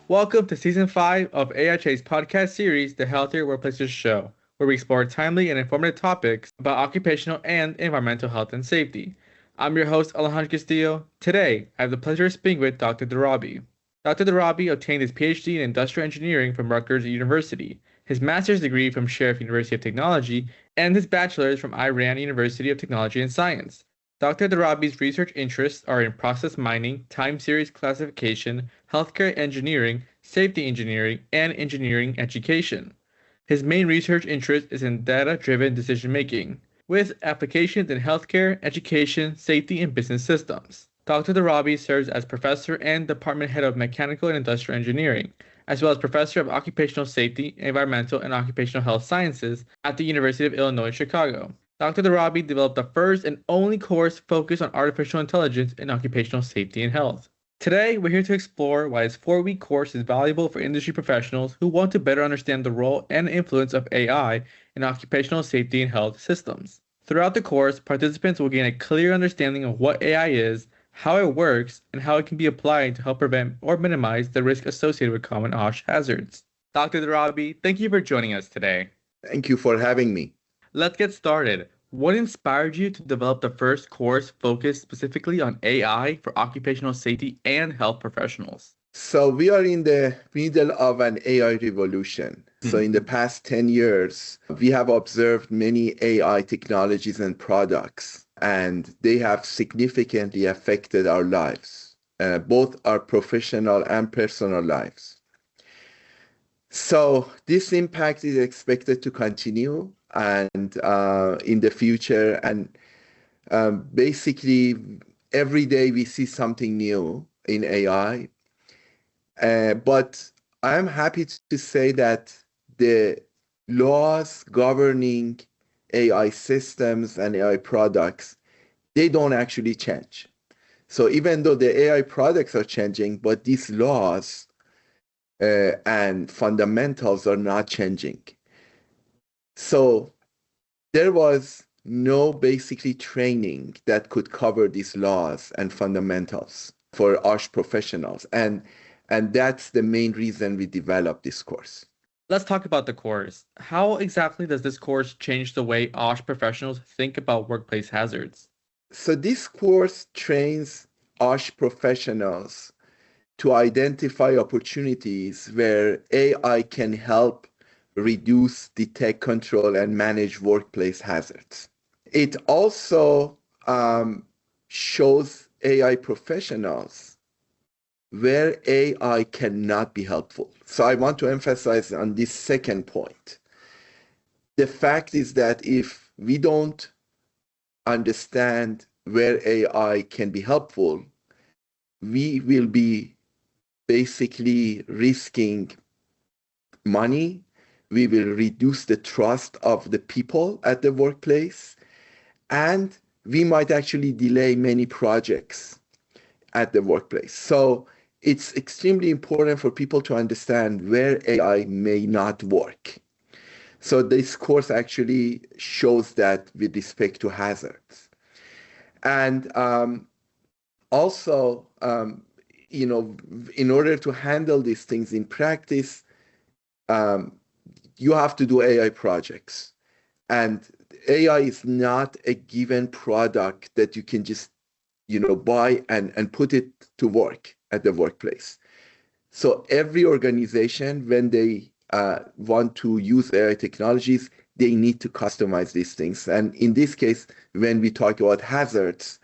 Welcome to Season 5 of AIHA's podcast series, The Healthier Workplaces Show, where we explore timely and informative topics about occupational and environmental health and safety. I'm your host, Alejandro Castillo. Today, I have the pleasure of speaking with Dr. Darabi. Dr. Darabi obtained his PhD in Industrial Engineering from Rutgers University, his master's degree from Sheriff University of Technology, and his bachelor's from Iran University of Technology and Science. Dr. Darabi's research interests are in process mining, time series classification, healthcare engineering, safety engineering, and engineering education. His main research interest is in data-driven decision-making, with applications in healthcare, education, safety, and business systems. Dr. Darabi serves as professor and department head of mechanical and industrial engineering, as well as professor of occupational safety, environmental, and occupational health sciences at the University of Illinois Chicago. Dr. Darabi developed the first and only course focused on artificial intelligence in occupational safety and health. Today, we're here to explore why his 4-week course is valuable for industry professionals who want to better understand the role and influence of AI in occupational safety and health systems. Throughout the course, participants will gain a clear understanding of what AI is, how it works, and how it can be applied to help prevent or minimize the risk associated with common OSH hazards. Dr. Darabi, thank you for joining us today. Thank you for having me. Let's get started. What inspired you to develop the first course focused specifically on AI for occupational safety and health professionals? So we are in the middle of an AI revolution. So in the past 10 years, we have observed many AI technologies and products, and they have significantly affected our lives, both our professional and personal lives. So this impact is expected to continue and in the future. And basically, every day we see something new in AI. But I'm happy to say that the laws governing AI systems and AI products, they don't actually change. So even though the AI products are changing, but these laws and fundamentals are not changing. So there was no basically training that could cover these laws and fundamentals for OSH professionals. And that's the main reason we developed this course. Let's talk about the course. How exactly does this course change the way OSH professionals think about workplace hazards? So this course trains OSH professionals to identify opportunities where AI can help reduce, detect, control, and manage workplace hazards. It also shows AI professionals where AI cannot be helpful. So I want to emphasize on this second point. The fact is that if we don't understand where AI can be helpful, we will be basically risking money. We will reduce the trust of the people at the workplace, and we might actually delay many projects at the workplace. So it's extremely important for people to understand where AI may not work. So this course actually shows that with respect to hazards. And also, in order to handle these things in practice, you have to do AI projects. And AI is not a given product that you can just, buy and put it to work at the workplace. So every organization, when they want to use AI technologies, they need to customize these things. And in this case, when we talk about hazards,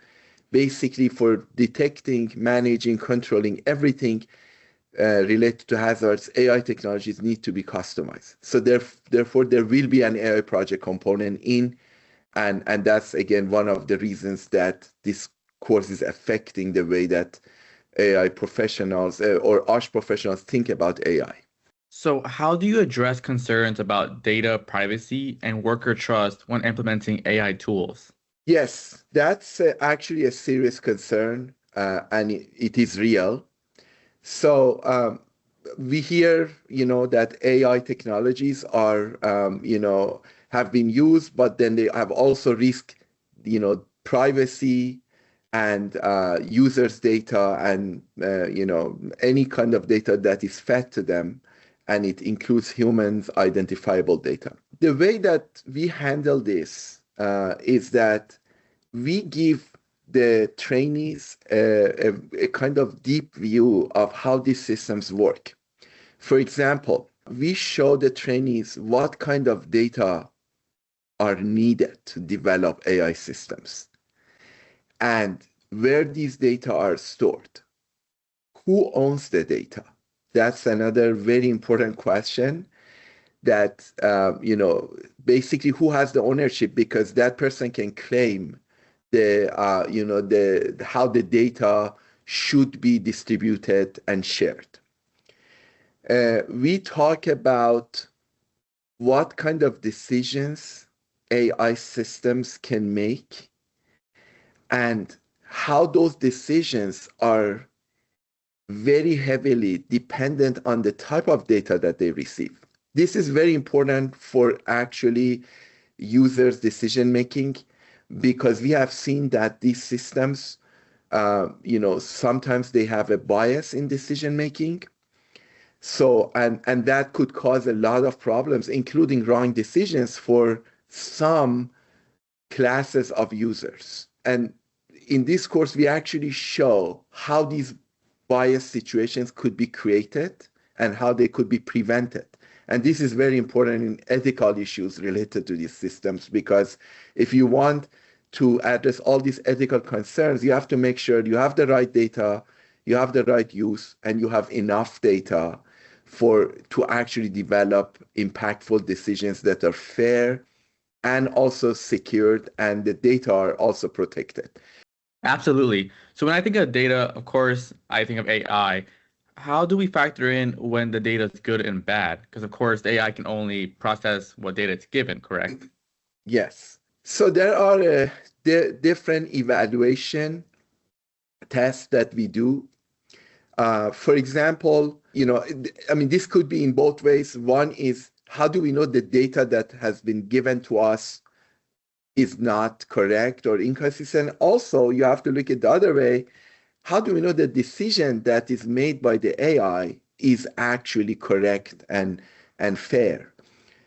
basically for detecting, managing, controlling everything related to hazards, AI technologies need to be customized. So therefore, there will be an AI project component in, and that's, again, one of the reasons that this course is affecting the way that AI professionals or OSH professionals think about AI. So, how do you address concerns about data privacy and worker trust when implementing AI tools? Yes, that's actually a serious concern, and it is real. So we hear, that AI technologies are, have been used, but then they have also risked, privacy and users' data and any kind of data that is fed to them, and it includes humans' identifiable data. The way that we handle this is that we give the trainees a kind of deep view of how these systems work. For example, we show the trainees what kind of data are needed to develop AI systems and where these data are stored. Who owns the data? That's another very important question that, basically who has the ownership, because that person can claim how the data should be distributed and shared. We talk about what kind of decisions AI systems can make and how those decisions are very heavily dependent on the type of data that they receive. This is very important for actually users' decision making, because we have seen that these systems, sometimes they have a bias in decision making. So, and that could cause a lot of problems, including wrong decisions for some classes of users. And in this course, we actually show how these bias situations could be created and how they could be prevented. And this is very important in ethical issues related to these systems, because if you want to address all these ethical concerns, you have to make sure you have the right data, you have the right use, and you have enough data to actually develop impactful decisions that are fair and also secured, and the data are also protected. Absolutely. So when I think of data, of course, I think of AI. How do we factor in when the data is good and bad? Because of course, the AI can only process what data it's given, correct? Yes. So there are different evaluation tests that we do. For example, this could be in both ways. One is, how do we know the data that has been given to us is not correct or inconsistent? Also, you have to look at the other way. How do we know the decision that is made by the AI is actually correct and fair?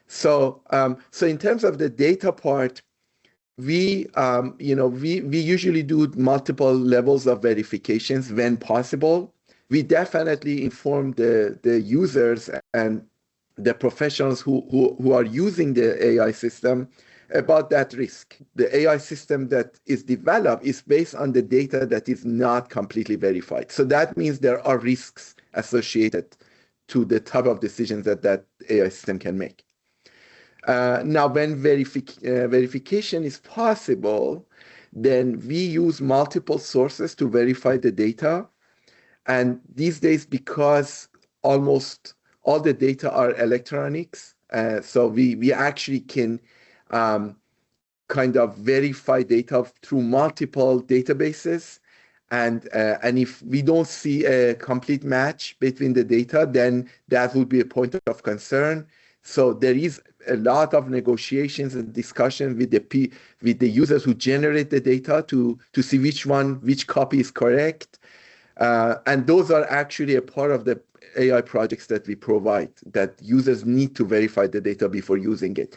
So, in terms of the data part, we usually do multiple levels of verifications when possible. We definitely inform the users and the professionals who are using the AI system about that risk. The AI system that is developed is based on the data that is not completely verified. So that means there are risks associated to the type of decisions that AI system can make. Now, when verification is possible, then we use multiple sources to verify the data. And these days, because almost all the data are electronics, so we actually can kind of verify data through multiple databases. And if we don't see a complete match between the data, then that would be a point of concern. So there is a lot of negotiations and discussion with the users who generate the data to see which copy is correct. And those are actually a part of the AI projects that we provide, that users need to verify the data before using it.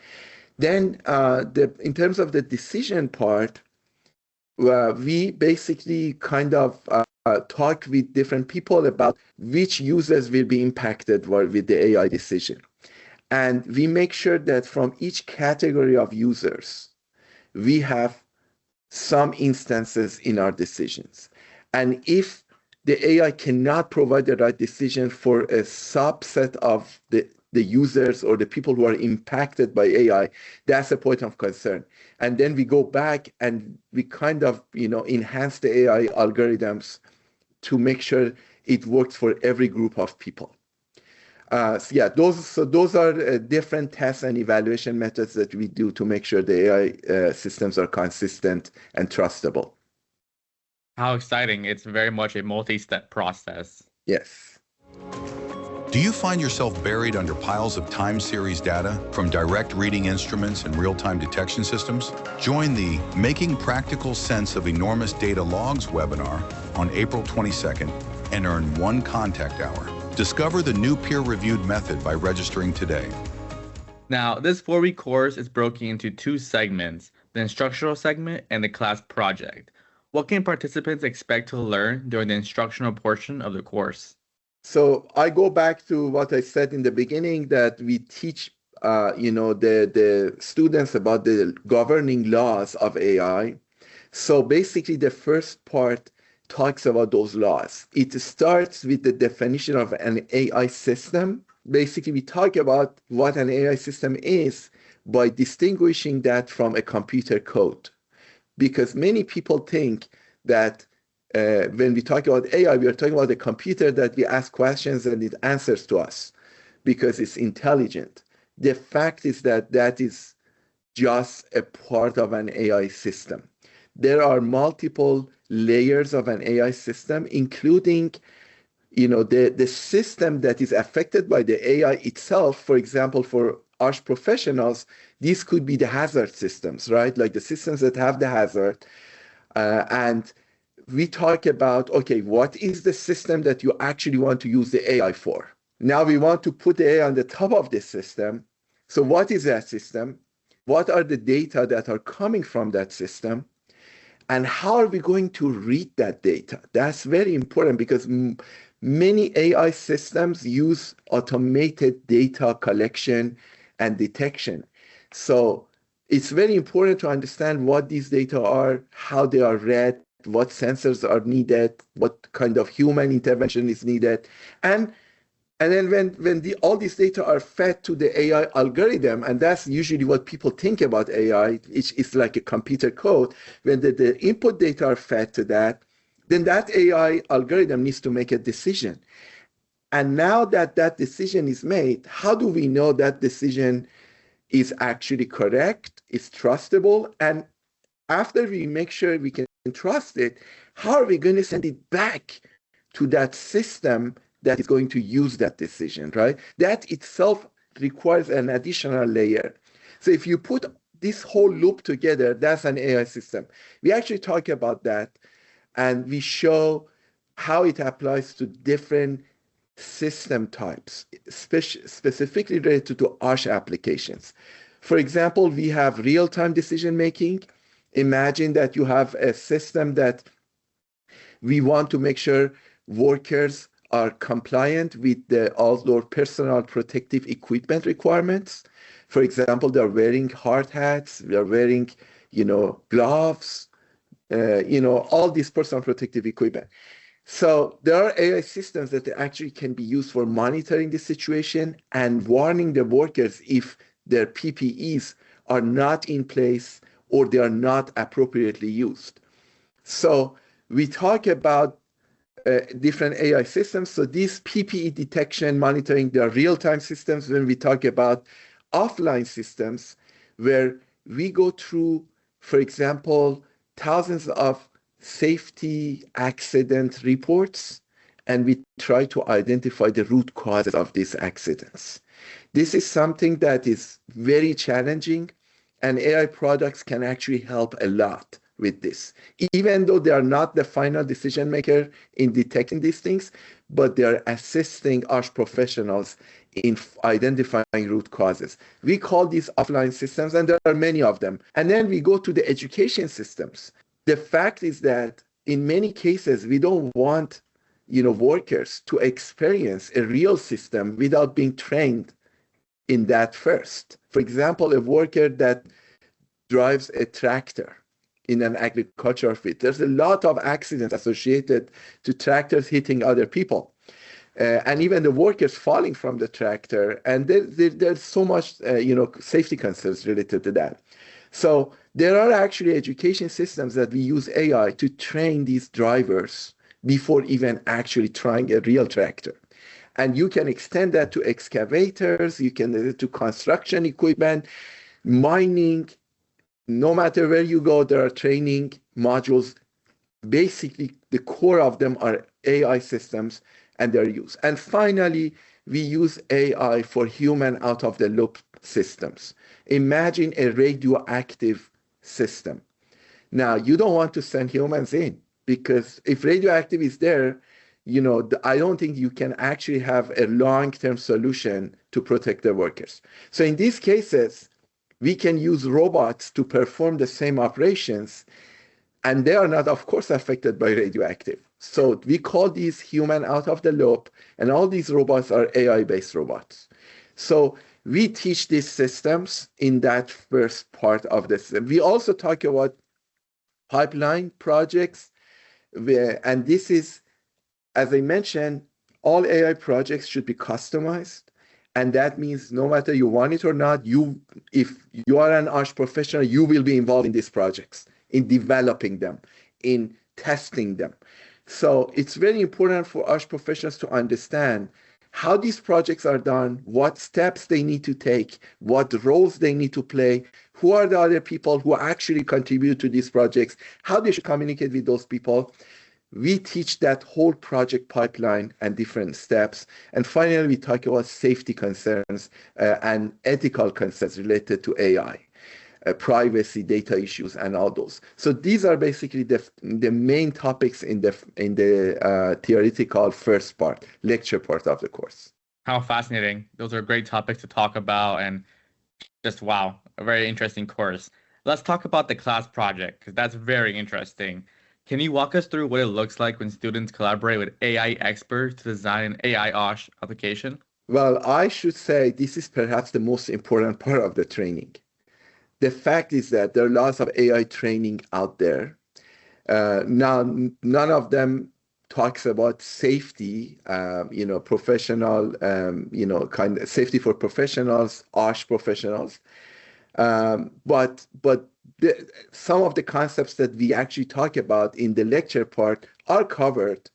Then in terms of the decision part, we basically kind of talk with different people about which users will be impacted with the AI decision. And we make sure that from each category of users, we have some instances in our decisions. And if the AI cannot provide the right decision for a subset of the users or the people who are impacted by AI, that's a point of concern. And then we go back and we kind of, enhance the AI algorithms to make sure it works for every group of people. Those are different tests and evaluation methods that we do to make sure the AI systems are consistent and trustable. How exciting. It's very much a multi-step process. Yes. Do you find yourself buried under piles of time series data from direct reading instruments and real-time detection systems? Join the Making Practical Sense of Enormous Data Logs webinar on April 22nd and earn 1 contact hour. Discover the new peer-reviewed method by registering today. Now, this 4-week course is broken into 2 segments, the instructional segment and the class project. What can participants expect to learn during the instructional portion of the course? So I go back to what I said in the beginning, that we teach the students about the governing laws of AI. So basically the first part talks about those laws. It starts with the definition of an AI system. Basically, we talk about what an AI system is by distinguishing that from a computer code. Because many people think that when we talk about AI, we are talking about a computer that we ask questions and it answers to us because it's intelligent. The fact is that that is just a part of an AI system. There are multiple layers of an AI system, including the system that is affected by the AI itself. For example, for OSH professionals, these could be the hazard systems, right? Like the systems that have the hazard. And we talk about, okay, what is the system that you actually want to use the AI for? Now we want to put the AI on the top of the system. So what is that system? What are the data that are coming from that system? And how are we going to read that data? That's very important because many AI systems use automated data collection and detection. So it's very important to understand what these data are, how they are read, what sensors are needed, what kind of human intervention is needed. And then when all these data are fed to the AI algorithm, and that's usually what people think about AI, it's like a computer code. When the input data are fed to that, then that AI algorithm needs to make a decision. And now that that decision is made, how do we know that decision is actually correct, is trustable? And after we make sure we can trust it, how are we going to send it back to that system that is going to use that decision, right? That itself requires an additional layer. So if you put this whole loop together, that's an AI system. We actually talk about that, and we show how it applies to different system types, specifically related to OSH applications. For example, we have real-time decision-making. Imagine that you have a system that we want to make sure workers are compliant with the outdoor personal protective equipment requirements. For example, they're wearing hard hats, they're wearing, gloves, all these personal protective equipment. So there are AI systems that actually can be used for monitoring the situation and warning the workers if their PPEs are not in place or they are not appropriately used. So we talk about different AI systems. So these PPE detection, monitoring, they are real-time systems. When we talk about offline systems, where we go through, for example, thousands of safety accident reports, and we try to identify the root causes of these accidents. This is something that is very challenging, and AI products can actually help a lot with this, even though they are not the final decision maker in detecting these things, but they are assisting us professionals in identifying root causes. We call these offline systems, and there are many of them. And then we go to the education systems. The fact is that in many cases, we don't want workers to experience a real system without being trained in that first. For example, a worker that drives a tractor in an agricultural field, there's a lot of accidents associated to tractors hitting other people. And even the workers falling from the tractor, and there's so much safety concerns related to that. So there are actually education systems that we use AI to train these drivers before even actually trying a real tractor. And you can extend that to excavators, you can do it to construction equipment, mining. No matter where you go, there are training modules. Basically, the core of them are AI systems and their use. And finally, we use AI for human out-of-the-loop systems. Imagine a radioactive system. Now, you don't want to send humans in because if radioactive is there, I don't think you can actually have a long-term solution to protect the workers. So in these cases, we can use robots to perform the same operations, and they are not, of course, affected by radioactive. So we call these human out of the loop, and all these robots are AI-based robots. So we teach these systems in that first part of the system. We also talk about pipeline projects, and this is, as I mentioned, all AI projects should be customized. And that means no matter you want it or not, if you are an OSH professional, you will be involved in these projects, in developing them, in testing them. So it's very important for OSH professionals to understand how these projects are done, what steps they need to take, what roles they need to play, who are the other people who actually contribute to these projects, how they should communicate with those people. We teach that whole project pipeline and different steps. And finally, we talk about safety concerns and ethical concerns related to AI, privacy, data issues, and all those. So these are basically the main topics in the theoretical first part, lecture part of the course. How fascinating. Those are great topics to talk about, and just wow, a very interesting course. Let's talk about the class project, because that's very interesting. Can you walk us through what it looks like when students collaborate with AI experts to design an AI OSH application? Well, I should say this is perhaps the most important part of the training. The fact is that there are lots of AI training out there. Now, none of them talks about safety, professional, kind of safety for professionals, OSH professionals. But some of the concepts that we actually talk about in the lecture part are covered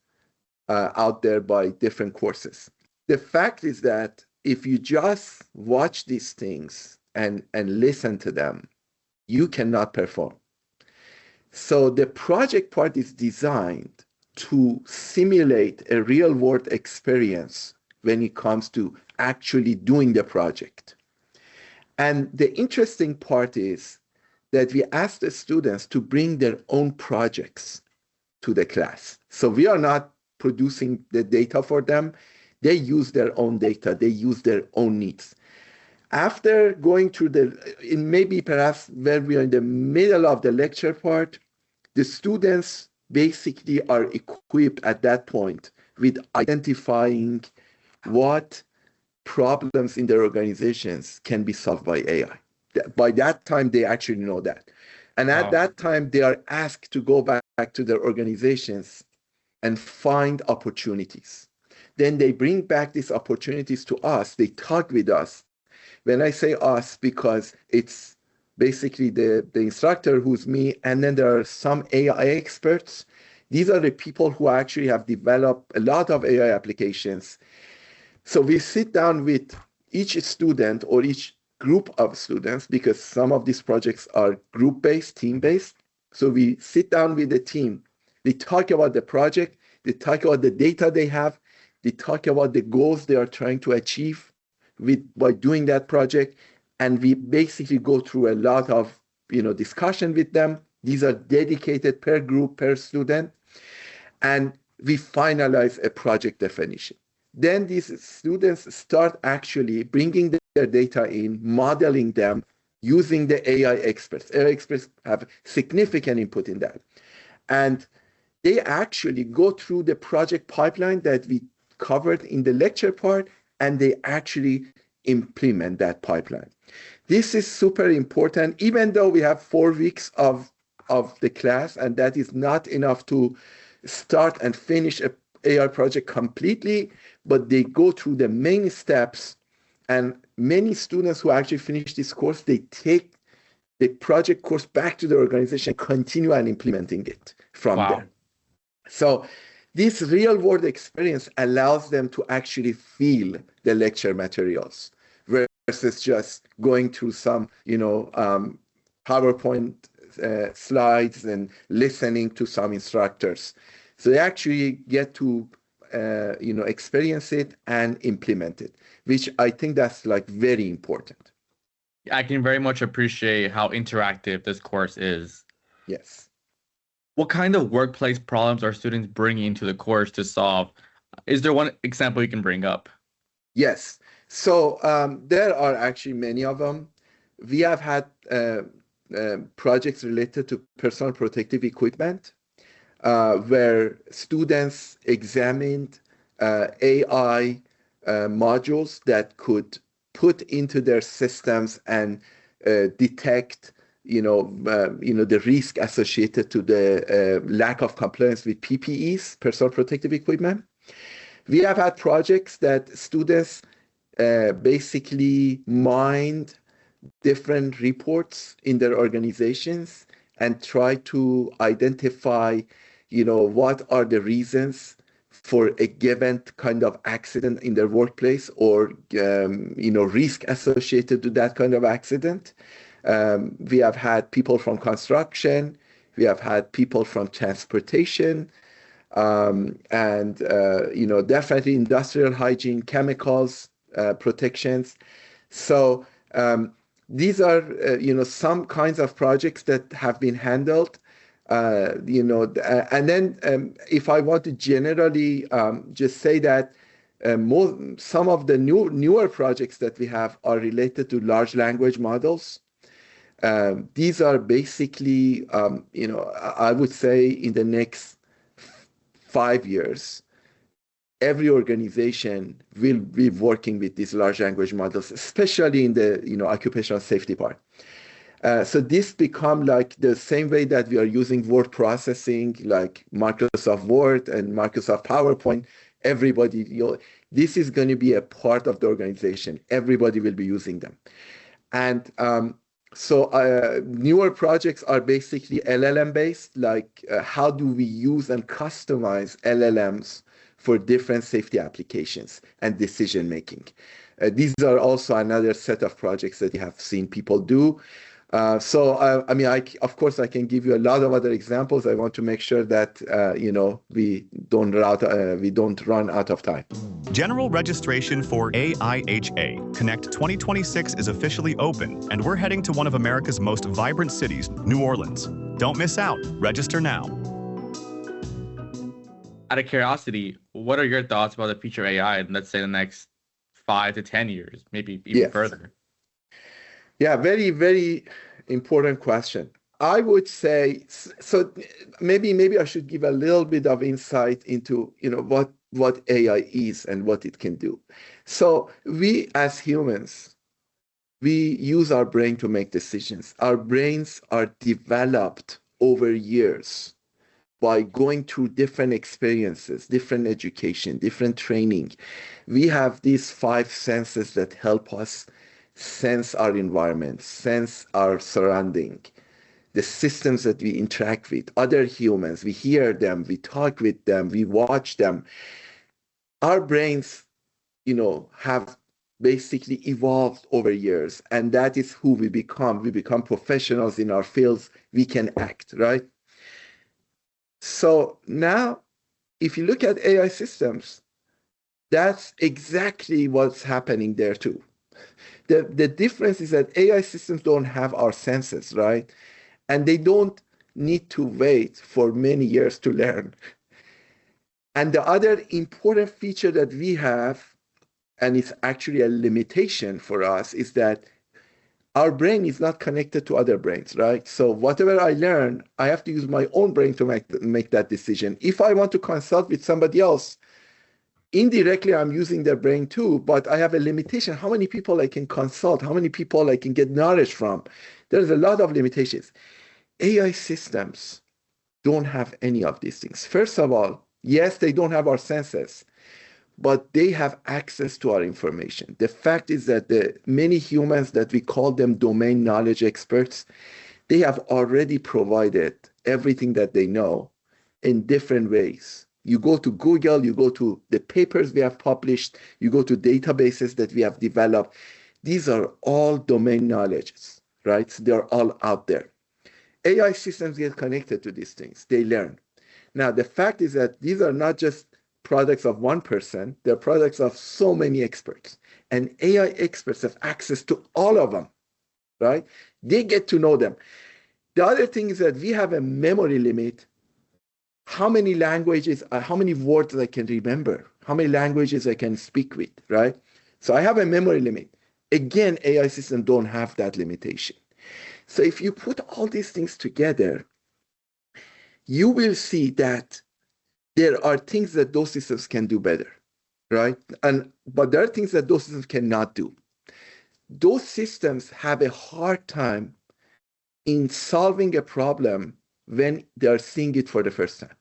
out there by different courses. The fact is that if you just watch these things and listen to them, you cannot perform. So the project part is designed to simulate a real-world experience when it comes to actually doing the project. And the interesting part is that we ask the students to bring their own projects to the class. So we are not producing the data for them. They use their own data. They use their own needs. After going through maybe perhaps where we are in the middle of the lecture part, the students basically are equipped at that point with identifying what problems in their organizations can be solved by AI. By that time, they actually know that. And at that time, they are asked to go back to their organizations and find opportunities. Then they bring back these opportunities to us. They talk with us. When I say us, because it's basically the instructor who's me, and then there are some AI experts. These are the people who actually have developed a lot of AI applications. So we sit down with each student or each group of students, because some of these projects are group-based, team-based. So we sit down with the team. They talk about the project. They talk about the data they have. They talk about the goals they are trying to achieve by doing that project. And we basically go through a lot of discussion with them. These are dedicated per group, per student. And we finalize a project definition. Then these students start actually bringing their data in, modeling them, using the AI experts. AI experts have significant input in that. And they actually go through the project pipeline that we covered in the lecture part, and they actually implement that pipeline. This is super important, even though we have 4 weeks of the class, and that is not enough to start and finish a AI project completely, but they go through the main steps. And many students who actually finish this course, they take the project course back to the organization, continue and implementing it from there. So this real world experience allows them to actually feel the lecture materials versus just going through some, PowerPoint slides and listening to some instructors. So they actually get to experience it and implement it, which I think that's like very important. I can very much appreciate how interactive this course is. Yes. What kind of workplace problems are students bringing into the course to solve? Is there one example you can bring up? Yes. So there are actually many of them. We have had projects related to personal protective equipment where students examined AI modules that could put into their systems and detect the risk associated to the lack of compliance with PPEs, personal protective equipment. We have had projects that students basically mined different reports in their organizations and try to identify, what are the reasons for a given kind of accident in their workplace or, risk associated to that kind of accident. We have had people from construction. We have had people from transportation. And definitely industrial hygiene, chemicals, protections. So these are some kinds of projects that have been handled. And then if I want to generally just say that some of the newer projects that we have are related to large language models. These are basically, I would say in the next 5 years, every organization will be working with these large language models, especially in the occupational safety part. So this become like the same way that we are using word processing, like Microsoft Word and Microsoft PowerPoint. Everybody, this is going to be a part of the organization. Everybody will be using them. And so newer projects are basically LLM based, like how do we use and customize LLMs for different safety applications and decision making. These are also another set of projects that you have seen people do. Of course, I can give you a lot of other examples. I want to make sure that we don't run out of time. General registration for AIHA Connect 2026 is officially open, and we're heading to one of America's most vibrant cities, New Orleans. Don't miss out. Register now. Out of curiosity, what are your thoughts about the future of AI in, let's say, the next 5 to 10 years, maybe even further? Yeah, very, very important question. I would say, so maybe I should give a little bit of insight into, what AI is and what it can do. So we as humans, we use our brain to make decisions. Our brains are developed over years by going through different experiences, different education, different training. We have these 5 senses that help us sense our environment, sense our surrounding, the systems that we interact with, other humans, we hear them, we talk with them, we watch them. Our brains, have basically evolved over years, and that is who we become. We become professionals in our fields. We can act, right? So now, if you look at AI systems, that's exactly what's happening there too. The difference is that AI systems don't have our senses, right? And they don't need to wait for many years to learn. And the other important feature that we have, and it's actually a limitation for us, is that our brain is not connected to other brains, right? So whatever I learn, I have to use my own brain to make that decision. If I want to consult with somebody else, indirectly, I'm using their brain too, but I have a limitation. How many people I can consult? How many people I can get knowledge from? There's a lot of limitations. AI systems don't have any of these things. First of all, yes, they don't have our senses, but they have access to our information. The fact is that the many humans that we call them domain knowledge experts, they have already provided everything that they know in different ways. You go to Google, you go to the papers we have published, you go to databases that we have developed. These are all domain knowledges, right? So they're all out there. AI systems get connected to these things. They learn. Now, the fact is that these are not just products of one person. They're products of so many experts. And AI experts have access to all of them, right? They get to know them. The other thing is that we have a memory limit. How many languages, how many words I can remember, how many languages I can speak with, right? So I have a memory limit. Again, AI systems don't have that limitation. So if you put all these things together, you will see that there are things that those systems can do better, right? But there are things that those systems cannot do. Those systems have a hard time in solving a problem when they're seeing it for the first time.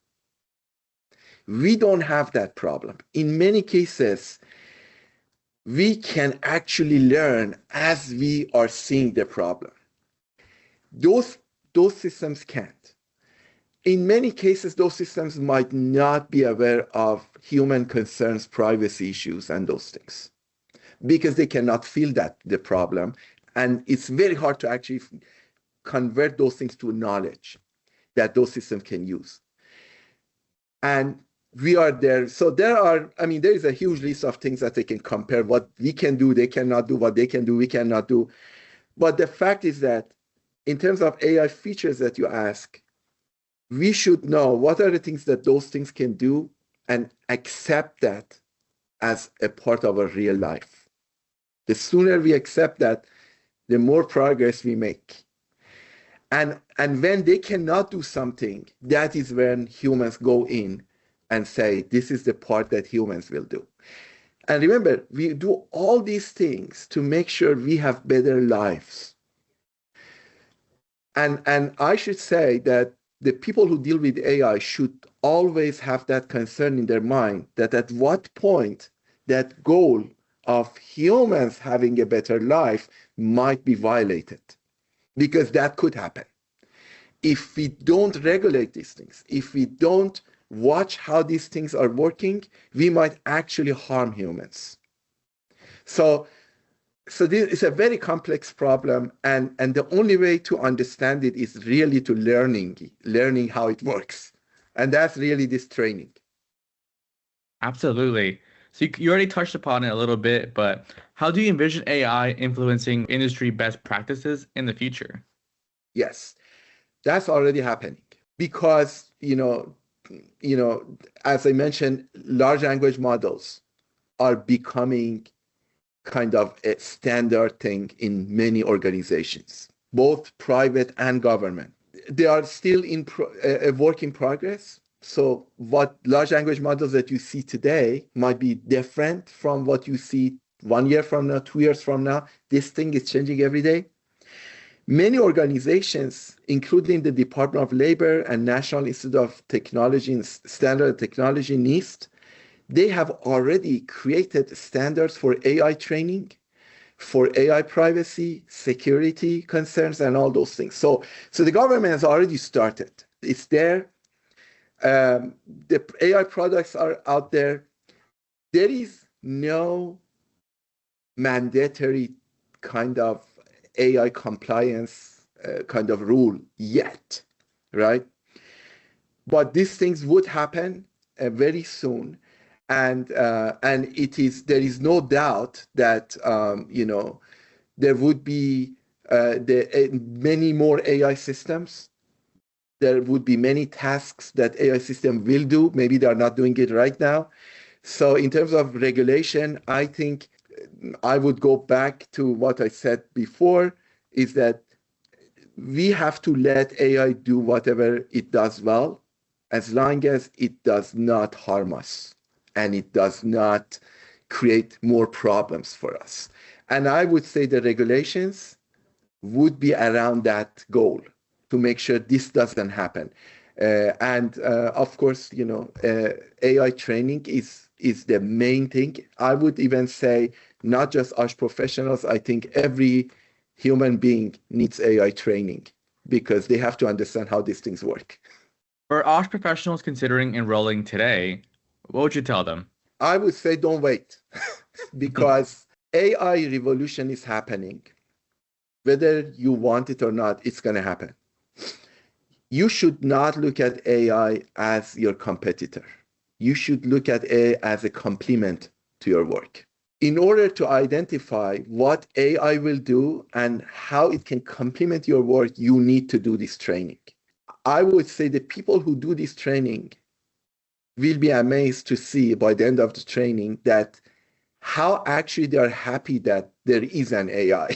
We don't have that problem. In many cases, we can actually learn as we are seeing the problem. Those systems can't. In many cases, those systems might not be aware of human concerns, privacy issues, and those things, because they cannot feel that the problem. And it's very hard to actually convert those things to knowledge that those systems can use. And we are there. So there is a huge list of things that they can compare. What we can do, they cannot do. What they can do, we cannot do. But the fact is that in terms of AI features that you ask, we should know what are the things that those things can do and accept that as a part of our real life. The sooner we accept that, the more progress we make. And when they cannot do something, that is when humans go in and say, this is the part that humans will do. And remember, we do all these things to make sure we have better lives. And I should say that the people who deal with AI should always have that concern in their mind, that at what point that goal of humans having a better life might be violated, because that could happen. If we don't regulate these things, if we don't watch how these things are working, we might actually harm humans. So this is a very complex problem, and the only way to understand it is really to learning how it works. And that's really this training. Absolutely. So you already touched upon it a little bit, but how do you envision AI influencing industry best practices in the future? Yes, that's already happening because, as I mentioned, large language models are becoming kind of a standard thing in many organizations, both private and government. They are still in a work in progress. So what large language models that you see today might be different from what you see 1 year from now, 2 years from now. This thing is changing every day. Many organizations, including the Department of Labor and National Institute of Technology and Standard and Technology, NIST, they have already created standards for AI training, for AI privacy, security concerns, and all those things. So the government has already started. It's there. The AI products are out there. There is no mandatory kind of AI compliance kind of rule yet, right? But these things would happen very soon. And there is no doubt that there would be many more AI systems. There would be many tasks that AI system will do. Maybe they are not doing it right now. So in terms of regulation, I think I would go back to what I said before, is that we have to let AI do whatever it does well, as long as it does not harm us and it does not create more problems for us. And I would say the regulations would be around that goal to make sure this doesn't happen. Of course, AI training is the main thing. I would even say not just us professionals. I think every human being needs AI training because they have to understand how these things work. For OSH professionals considering enrolling today, what would you tell them? I would say don't wait because AI revolution is happening. Whether you want it or not, it's going to happen. You should not look at AI as your competitor. you should look at AI as a complement to your work. In order to identify what AI will do and how it can complement your work, you need to do this training. I would say the people who do this training will be amazed to see by the end of the training that how actually they are happy that there is an AI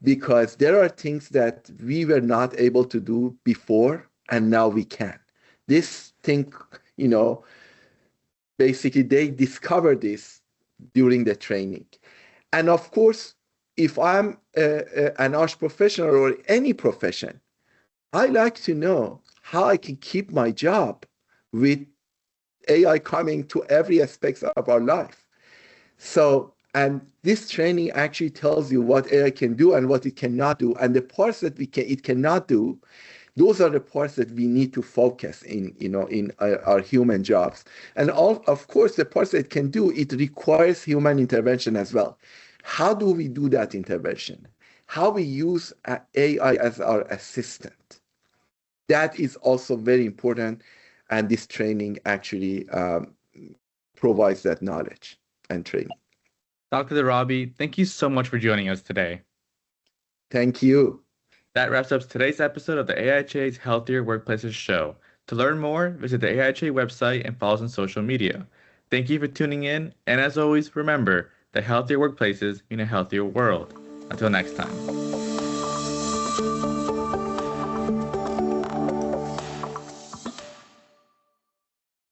because there are things that we were not able to do before and now we can. This thing, basically they discover this during the training. And of course, if I'm an OSH professional or any profession, I like to know how I can keep my job with AI coming to every aspect of our life. So, and this training actually tells you what AI can do and what it cannot do. And the parts that it cannot do, those are the parts that we need to focus in our human jobs. And of course, the parts that it can do, it requires human intervention as well. How do we do that intervention? How we use AI as our assistant? That is also very important. And this training actually provides that knowledge and training. Dr. Darabi, thank you so much for joining us today. Thank you. That wraps up today's episode of the AIHA's Healthier Workplaces show. To learn more, visit the AIHA website and follow us on social media. Thank you for tuning in, and as always, remember that healthier workplaces mean a healthier world. Until next time.